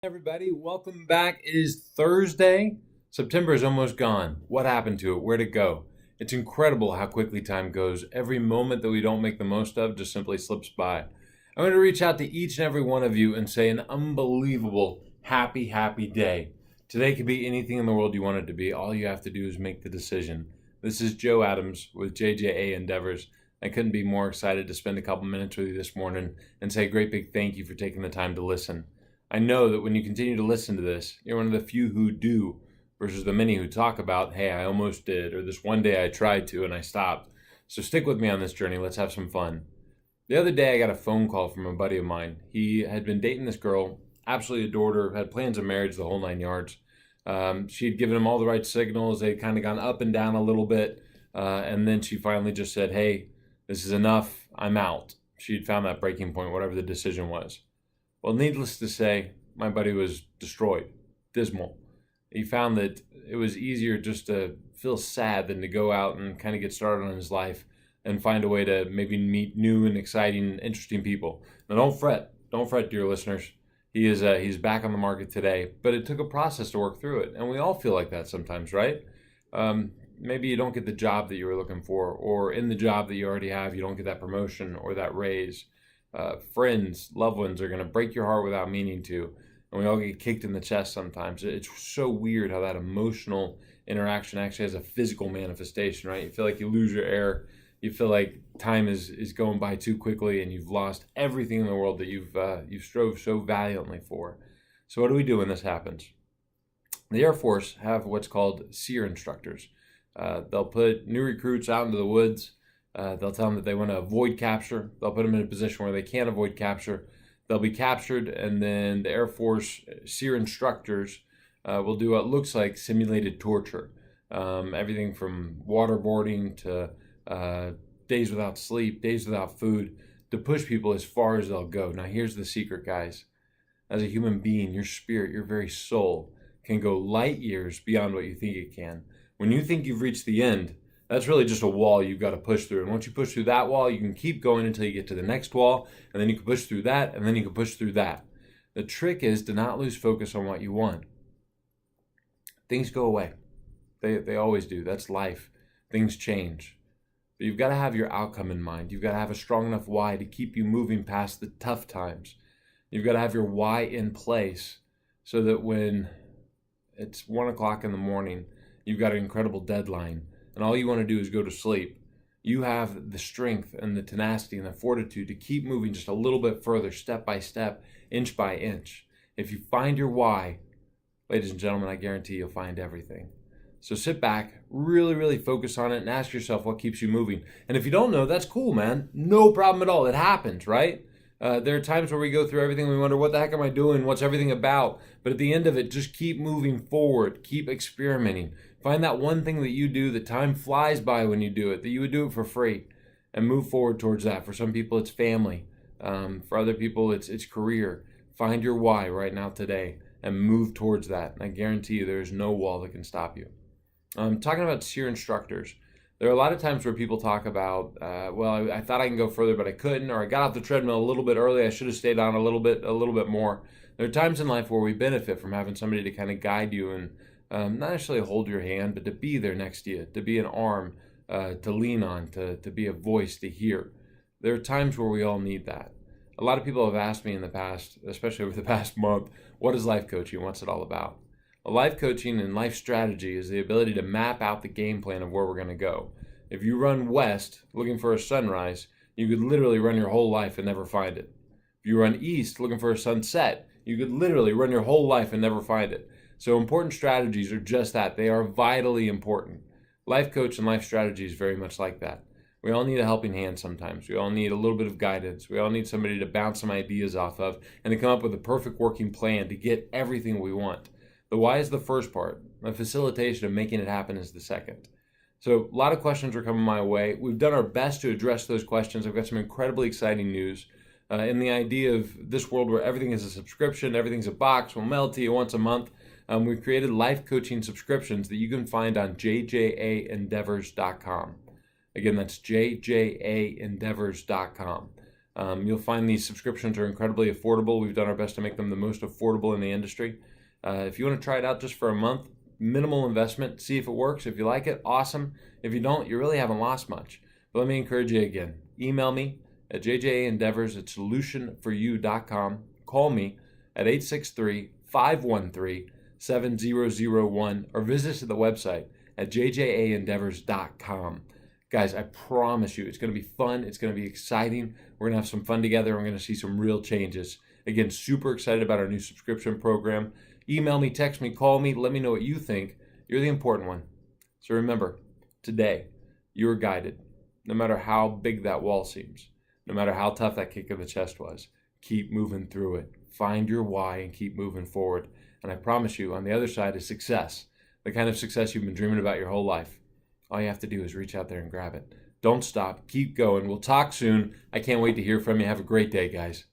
Everybody, welcome back. It is Thursday. September is almost gone. What happened to it? Where'd it go? It's incredible how quickly time goes. Every moment that we don't make the most of just simply slips by. I'm going to reach out to each and every one of you and say an unbelievable, happy day. Today could be anything in the world you want it to be. All you have to do is make the decision. This is Joe Adams with JJA Endeavors. I couldn't be more excited to spend a couple minutes with you this morning and say a great big thank you for taking the time to listen. I know that when you continue to listen to this, you're one of the few who do versus the many who talk about, hey, I almost did, or this one day I tried to and I stopped. So stick with me on this journey. Let's have some fun. The other day I got a phone call from a buddy of mine. He had been dating this girl, absolutely adored her, had plans of marriage, the whole 9 yards. She'd given him all the right signals. They'd kind of gone up and down a little bit. And then she finally just said, hey, this is enough. I'm out. She'd found that breaking point, whatever the decision was. Well, needless to say, my buddy was destroyed, dismal. He found that it was easier just to feel sad than to go out and kind of get started on his life and find a way to maybe meet new and exciting, interesting people. Now, don't fret, dear listeners. He's back on the market today, but it took a process to work through it, and we all feel like that sometimes, right? Maybe you don't get the job that you were looking for, or in the job that you already have, you don't get that promotion or that raise. Friends, loved ones are going to break your heart without meaning to, and we all get kicked in the chest sometimes. It's so weird how that emotional interaction actually has a physical manifestation, right? You feel like you lose your air. You feel like time is going by too quickly, and you've lost everything in the world that you've strove so valiantly for. So what do we do when this happens? The Air Force have what's called SEER instructors. They'll put new recruits out into the woods. They'll tell them that they want to avoid capture. They'll put them in a position where they can't avoid capture. They'll be captured, and then the Air Force SEER instructors will do what looks like simulated torture. Everything from waterboarding to days without sleep, days without food, to push people as far as they'll go. Now, here's the secret, guys. As a human being, your spirit, your very soul, can go light years beyond what you think it can. When you think you've reached the end, that's really just a wall you've got to push through. And once you push through that wall, you can keep going until you get to the next wall, and then you can push through that, and then you can push through that. The trick is to not lose focus on what you want. Things go away. They always do. That's life. Things change. But you've got to have your outcome in mind. You've got to have a strong enough why to keep you moving past the tough times. You've got to have your why in place so that when it's 1 o'clock in the morning, you've got an incredible deadline, and all you want to do is go to sleep. You have the strength and the tenacity and the fortitude to keep moving just a little bit further, step by step, inch by inch. If you find your why, ladies and gentlemen, I guarantee you'll find everything. So sit back, really focus on it, and ask yourself what keeps you moving. And if you don't know, that's cool, man. No problem at all. It happens, right? There are times where we go through everything and we wonder, what the heck am I doing? What's everything about? But at the end of it, just keep moving forward. Keep experimenting. Find that one thing that you do that time flies by when you do it, that you would do it for free, and move forward towards that. For some people, it's family. For other people, it's career. Find your why right now today and move towards that. And I guarantee you there's no wall that can stop you. Talking about SEER instructors, there are a lot of times where people talk about, I thought I can go further, but I couldn't, or I got off the treadmill a little bit early. I should have stayed on a little bit more. There are times in life where we benefit from having somebody to kind of guide you and not necessarily hold your hand, but to be there next to you, to be an arm to lean on, to be a voice to hear. There are times where we all need that. A lot of people have asked me in the past, especially over the past month, what is life coaching? What's it all about? Life coaching and life strategy is the ability to map out the game plan of where we're going to go. If you run west looking for a sunrise, you could literally run your whole life and never find it. If you run east looking for a sunset, you could literally run your whole life and never find it. So important strategies are just that. They are vitally important. Life coach and life strategy is very much like that. We all need a helping hand sometimes. We all need a little bit of guidance. We all need somebody to bounce some ideas off of and to come up with a perfect working plan to get everything we want. The why is the first part. The facilitation of making it happen is the second. So a lot of questions are coming my way. We've done our best to address those questions. I've got some incredibly exciting news. In the idea of this world where everything is a subscription, everything's a box, we'll mail it to you once a month. We've created life coaching subscriptions that you can find on jjaendeavors.com. Again, that's jjaendeavors.com. You'll find these subscriptions are incredibly affordable. We've done our best to make them the most affordable in the industry. If you want to try it out just for a month, minimal investment, see if it works. If you like it, awesome. If you don't, you really haven't lost much. But let me encourage you again. Email me at jjaendeavors@solutionforyou.com. Call me at 863-513-7001 or visit us at the website at jjaendeavors.com. Guys, I promise you, it's going to be fun. It's going to be exciting. We're going to have some fun together. We're going to see some real changes. Again, super excited about our new subscription program. Email me, text me, call me. Let me know what you think. You're the important one. So remember, today, you are guided. No matter how big that wall seems, no matter how tough that kick in the chest was, keep moving through it. Find your why and keep moving forward. And I promise you, on the other side is success, the kind of success you've been dreaming about your whole life. All you have to do is reach out there and grab it. Don't stop. Keep going. We'll talk soon. I can't wait to hear from you. Have a great day, guys.